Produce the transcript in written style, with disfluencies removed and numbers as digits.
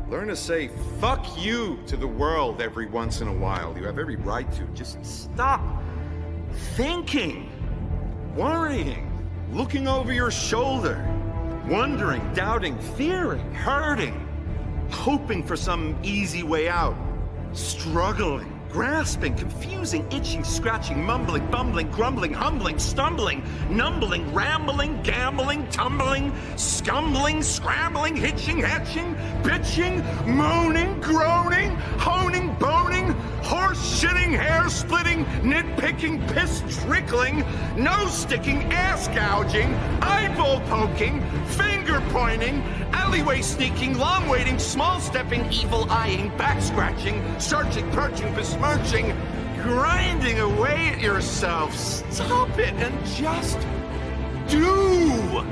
Learn to say fuck you to the world every once in a while. You have every right to. Just stop thinking, worrying, looking over your shoulder, wondering, doubting, fearing, hurting, hoping for some easy way out, struggling, grasping, confusing, itching, scratching, mumbling, bumbling, grumbling, humbling, stumbling, numbling, rambling, gambling, tumbling, scumbling, scrambling, hitching, hatching, bitching, moaning, groaning, honing, boning, horse shitting, hair splitting, nitpicking, piss trickling, nose sticking, ass gouging, eyeball poking, finger pointing, alleyway sneaking, long waiting, small stepping, evil eyeing, back scratching, searching, perching, besmirching, grinding away at yourself. Stop it and just do.